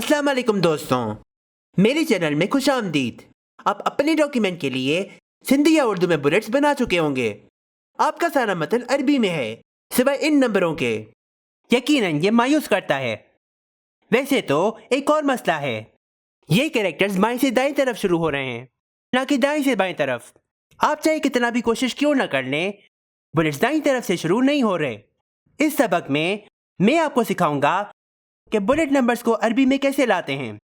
अस्सलाम वालेकुम दोस्तों, मेरे चैनल में खुशामदीद। आप अपने डॉक्यूमेंट के लिए सिंधी या उर्दू में बुलेट्स बना चुके होंगे। आपका सारा मतन अरबी में है, सिवाय इन नंबरों के। यकीनन ये मायूस करता है। वैसे तो एक और मसला है, ये कैरेक्टर्स बाएं से दाएं तरफ शुरू हो रहे हैं, ना कि दाएं से बाएं तरफ। आप चाहे कितना भी कोशिश क्यों न कर लें, बुलेट्स दाईं तरफ से शुरू नहीं हो रहे। इस सबक में मैं आपको सिखाऊंगा कि बुलेट नंबर्स को अरबी में कैसे लाते हैं।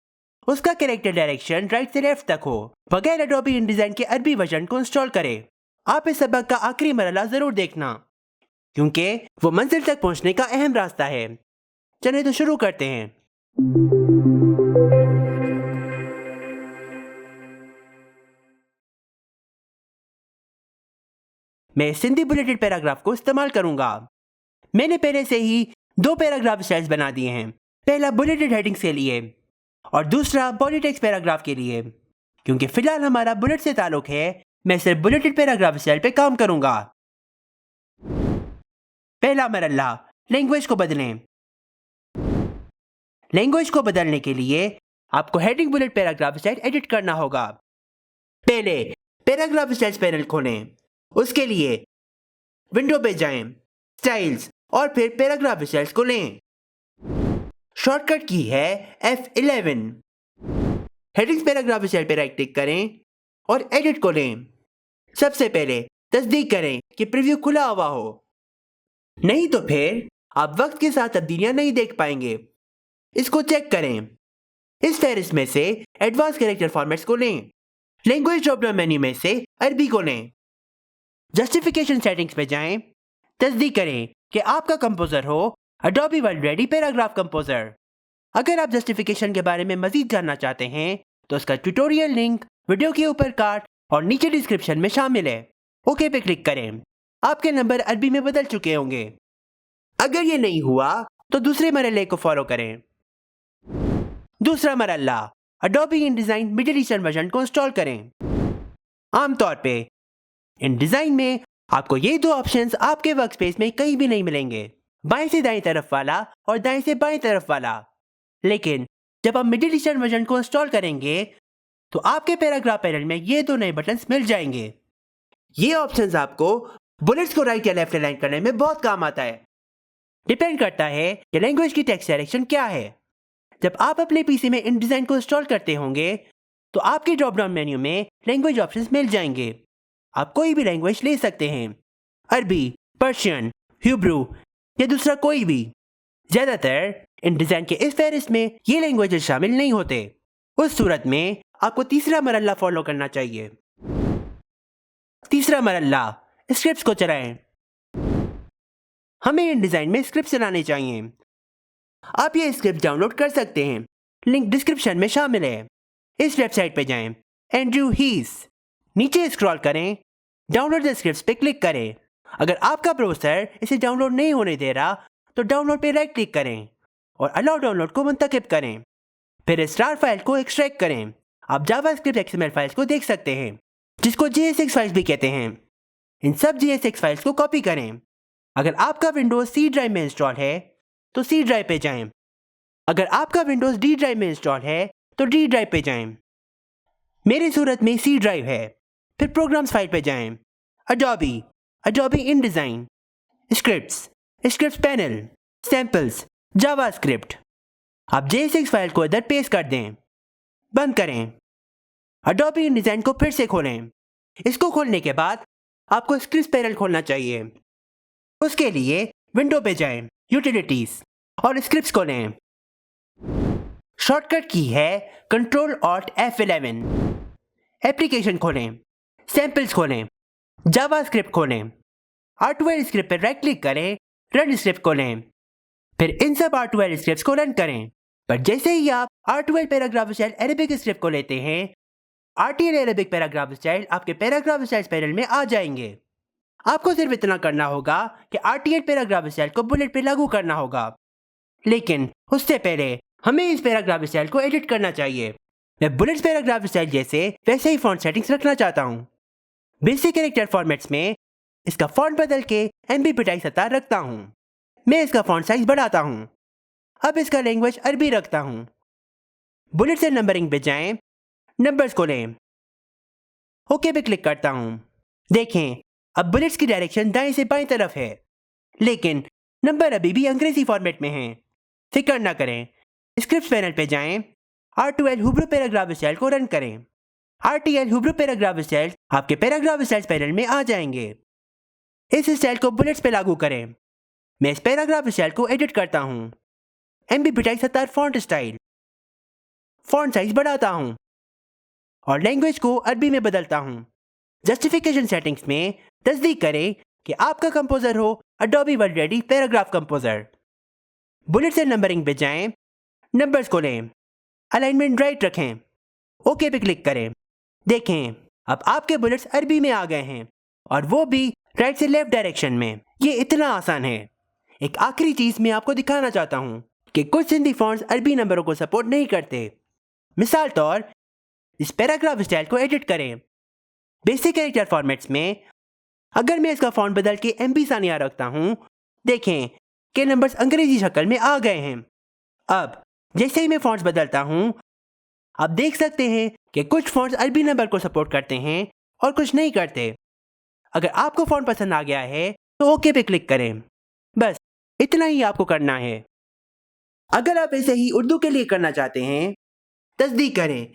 उसका कैरेक्टर डायरेक्शन राइट से लेफ्ट तक हो, बगैर एडोबी InDesign के अरबी वर्जन को इंस्टॉल करें। आप इस सबक का आखिरी मरहला जरूर देखना, क्योंकि वो मंजिल तक पहुंचने का अहम रास्ता है। चलिए तो शुरू करते हैं। मैं सिंधी बुलेटेड पैराग्राफ को इस्तेमाल करूंगा। मैंने पहले से ही 2 पैराग्राफ स्टाइल्स बना दिए हैं, पहला बुलेटेड हेडिंग्स के लिए और दूसरा बॉडी टेक्स्ट पैराग्राफ के लिए। क्योंकि फिलहाल हमारा बुलेट से ताल्लुक है, मैं सिर्फ बुलेटेड पैराग्राफ स्टाइल पे काम करूंगा। पहला मरहला, लैंग्वेज को बदलें। लैंग्वेज को बदलने के लिए आपको heading bullet paragraph style edit करना होगा। पहले पैराग्राफ स्टाइल्स पैनल खोलें। उसके लिए विंडो पे जाएं, स्टाइल्स और फिर पैराग्राफ स्टाइल्स को लें। शॉर्टकट की है F11। हेडिंग्स पैराग्राफ स्टाइल पे राइट क्लिक करें और एडिट को लें। सबसे पहले तस्दीक करें कि प्रीव्यू खुला हुआ हो, नहीं तो फिर आप वक्त के साथ तब्दीलियां नहीं देख पाएंगे। इसको चेक करें। इस फहरिस्त में से एडवांस कैरेक्टर फॉर्मेट्स को लें। लैंग्वेज ड्रॉप डाउन मेन्यू में से अरबी को लें। जस्टिफिकेशन सेटिंग्स पे जाएं। तस्दीक करें कि आपका कंपोजर हो Adobe world ready paragraph composer. अगर आप जस्टिफिकेशन के बारे में मजीद जानना चाहते हैं तो उसका ट्यूटोरियल लिंक वीडियो के ऊपर कार्ड और नीचे डिस्क्रिप्शन में शामिल है। ओके पे क्लिक करें। आपके नंबर अरबी में बदल चुके होंगे। अगर ये नहीं हुआ तो दूसरे मरहले को फॉलो करें। दूसरा मरहला, Adobe InDesign middle eastern version को इंस्टॉल करें। आमतौर पे InDesign में आपको ये 2 ऑप्शंस आपके वर्कस्पेस में कहीं भी नहीं मिलेंगे, बाएं से दाएं तरफ वाला और दाएं से बाएं तरफ वाला। लेकिन जब आप मिडिल ईस्टर्न वर्जन को इंस्टॉल करेंगे तो आपके पैराग्राफ पैनल में ये 2 नए बटन्स मिल जाएंगे। ये ऑप्शंस आपको बुलेट्स को राइट या लेफ्ट अलाइन करने में बहुत काम आता है। डिपेंड करता है कि लैंग्वेज की टेक्स्ट डायरेक्शन क्या है। जब आप अपने पीसी में InDesign को इंस्टॉल करते होंगे तो आपके ड्रॉप डाउन मेन्यू में लैंग्वेज ऑप्शंस मिल जाएंगे। आप कोई भी लैंग्वेज ले सकते हैं, अरबी, पर्शियन, हिब्रू या दूसरा कोई भी। ज्यादातर InDesign के इस फहरिस्त में ये लैंग्वेजेस शामिल नहीं होते। उस सूरत में आपको तीसरा मरहला फॉलो करना चाहिए। तीसरा मरहला, स्क्रिप्ट्स को चलाएं। हमें InDesign में स्क्रिप्ट चलाने चाहिए। आप ये स्क्रिप्ट डाउनलोड कर सकते हैं, लिंक डिस्क्रिप्शन में शामिल है। इस वेबसाइट पे जाएं, एंड्रयू हीस, नीचे स्क्रॉल करें, डाउनलोड द स्क्रिप्ट्स पे क्लिक करें। अगर आपका ब्राउज़र इसे डाउनलोड नहीं होने दे रहा तो डाउनलोड पे राइट क्लिक करें और अलाउ डाउनलोड को मुंतखब करें। फिर स्टार फाइल को एक्सट्रैक्ट करें। आप जावास्क्रिप्ट XML फाइल्स को देख सकते हैं, जिसको JSX फाइल्स भी कहते हैं। इन सब JSX फाइल्स को कॉपी करें। अगर आपका विंडोज C ड्राइव में इंस्टॉल है तो C ड्राइव पे जाएं। अगर आपका विंडोज D ड्राइव में इंस्टॉल है तो D ड्राइव पे जाएं। मेरी सूरत में C ड्राइव है। फिर प्रोग्राम्स फाइल पे जाएं। Adobe InDesign, scripts panel, samples, JavaScript. आप JSX फाइल को इधर पेस्ट कर दें। बंद करें। अडोबी InDesign को फिर से खोलें। इसको खोलने के बाद आपको स्क्रिप्ट्स पैनल खोलना चाहिए। उसके लिए विंडो पे जाएं, यूटिलिटीज और स्क्रिप्ट्स को लें। शॉर्टकट की है Ctrl+Alt+F11। एप्लीकेशन खोलें, सैंपल्स खोलें, जावास्क्रिप्ट खोलें, R12 स्क्रिप्ट पर राइट क्लिक करें, रन स्क्रिप्ट को लें। फिर इन सब R12 स्क्रिप्ट्स को रन करें। पर जैसे ही आप R12 paragraph style Arabic script को लेते हैं, RTL अरेबिक पैराग्राफ स्टाइल आपके पैराग्राफ स्टाइल पैनल में आ जाएंगे। आपको सिर्फ इतना करना होगा कि RTL पैराग्राफ स्टाइल को बुलेट पे लागू करना होगा। लेकिन उससे पहले हमें इस पैराग्राफ स्टाइल को एडिट करना चाहिए। मैं बुलेट्स पैराग्राफ स्टाइल जैसे वैसे ही फॉन्ट सेटिंग्स रखना चाहता हूँ। बेसिक कैरेक्टर फॉर्मेट्स में इसका फॉन्ट बदल के NB पिटाई 17 रखता हूँ। मैं इसका फॉन्ट साइज बढ़ाता हूँ। अब इसका लैंग्वेज अरबी रखता हूँ। बुलेट से नंबरिंग पे जाएं, नंबर्स को लें। ओके पे क्लिक करता हूं। देखें, अब बुलेट्स की डायरेक्शन दाएं से बाएं तरफ है, लेकिन नंबर अभी भी अंग्रेजी फॉर्मेट में हैं। फिक्र ना करें, स्क्रिप्ट पैनल पे जाएं, R2L हुब्रू पैराग्राफ स्टाइल को रन करें। RTL हुब्रू पैराग्राफ स्टाइल आपके पैराग्राफ स्टाइल्स पैनल में आ जाएंगे। इस स्टाइल को बुलेट्स पे लागू करें। मैं इस पैराग्राफ स्टाइल को एडिट करता हूं। MB Pityag font style, font size बढ़ाता हूं और लैंग्वेज को अरबी में बदलता हूं। जस्टिफिकेशन सेटिंग्स में तस्दीक करें कि आपका कंपोजर हो Adobe world ready paragraph composer. Bullet से नंबरिंग पे जाएं, नंबर्स को लें, अलाइनमेंट राइट रखें। ओके पे क्लिक करें। देखें, अब आपके बुलेट्स अरबी में आ गए हैं और वो भी राइट से लेफ्ट डायरेक्शन में। ये इतना आसान है। एक आखिरी चीज मैं आपको दिखाना चाहता हूं कि कुछ हिंदी फॉन्ट्स अरबी नंबरों को सपोर्ट नहीं करते। मिसाल तौर, इस पैराग्राफ स्टाइल को एडिट करें। बेसिक कैरेक्टर फॉर्मेट्स में अगर मैं इसका फॉन्ट बदल के MB सानिया रखता हूं, देखें कि नंबर्स अंग्रेजी शक्ल में आ गए हैं। अब जैसे ही मैं फॉन्ट्स बदलता हूं, आप देख सकते हैं कि कुछ फॉन्ट्स अरबी नंबर को सपोर्ट करते हैं और कुछ नहीं करते। अगर आपको फॉन्ट पसंद आ गया है तो ओके पे क्लिक करें। बस इतना ही आपको करना है। अगर आप ऐसे ही उर्दू के लिए करना चाहते हैं, तस्दीक करें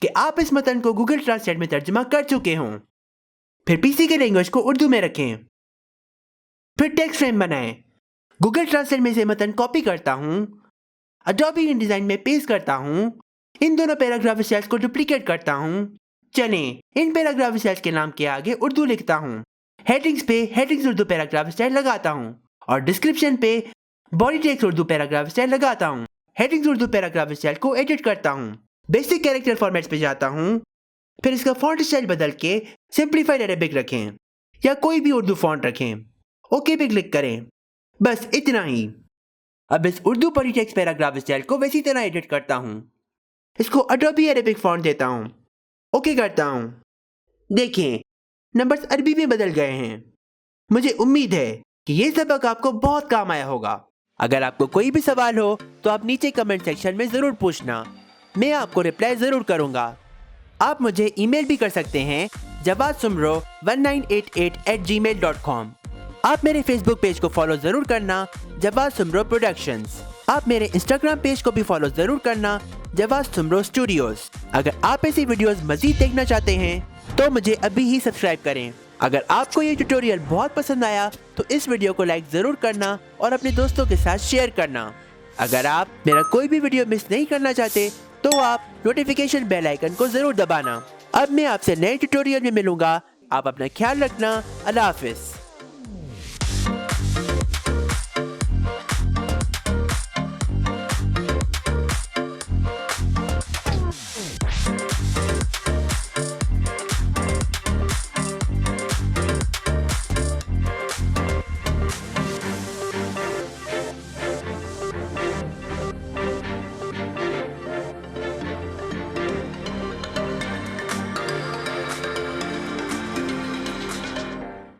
कि आप इस मतन को गूगल ट्रांसलेट में तर्जुमा कर चुके हों। फिर पीसी के लैंग्वेज को उर्दू में रखें। फिर टेक्स्ट फ्रेम बनाएं। गूगल ट्रांसलेट में से मतन कॉपी करता हूं, Adobe InDesign में पेस्ट करता हूं, इन दोनों पैराग्राफ स्टाइल्स को डुप्लीकेट करता हूं। चलें, इन पैराग्राफ स्टाइल्स के नाम के आगे उर्दू लिखता हूं। हेडिंग्स पे हेडिंग्स उर्दू पैराग्राफ स्टाइल लगाता हूं और डिस्क्रिप्शन पे body text Urdu paragraph style लगाता हूं। हेडिंग्स उर्दू पैराग्राफ स्टाइल को एडिट करता हूं। बेसिक कैरेक्टर फॉर्मेट्स पे जाता हूं, फिर इसका फॉन्ट स्टाइल बदल के सिंप्लीफाइड अरेबिक रखें या कोई भी उर्दू फॉन्ट रखें। ओके पे क्लिक करें। बस इतना ही। अब इस Urdu body text paragraph style को वैसी तरह एडिट करता हूं। इसको Adobe अरेबिक फॉन्ट देता हूं। ओके करता हूं। देखें, नंबर्स अरबी में बदल गए हैं। मुझे उम्मीद है कि ये सबक आपको बहुत काम आया होगा। अगर आपको कोई भी सवाल हो तो आप नीचे कमेंट सेक्शन में ज़रूर पूछना, मैं आपको रिप्लाई ज़रूर करूँगा। आप मुझे ईमेल भी कर सकते हैं javadsumro1988@gmail.com। आप मेरे फेसबुक पेज को फॉलो ज़रूर करना, जवाद सुमरो प्रोडक्शंस। आप मेरे इंस्टाग्राम पेज को भी फॉलो ज़रूर करना, जवाद सुमरो स्टूडियोज। अगर आप ऐसी वीडियोस मज़ीद देखना चाहते हैं तो मुझे अभी ही सब्सक्राइब करें। अगर आपको ये ट्यूटोरियल बहुत पसंद आया तो इस वीडियो को लाइक ज़रूर करना और अपने दोस्तों के साथ शेयर करना। अगर आप मेरा कोई भी वीडियो मिस नहीं करना चाहते तो आप नोटिफिकेशन बेल आइकन को ज़रूर दबाना। अब मैं आपसे नए ट्यूटोरियल में मिलूंगा। आप अपना ख्याल रखना। अल्लाह हाफिज़।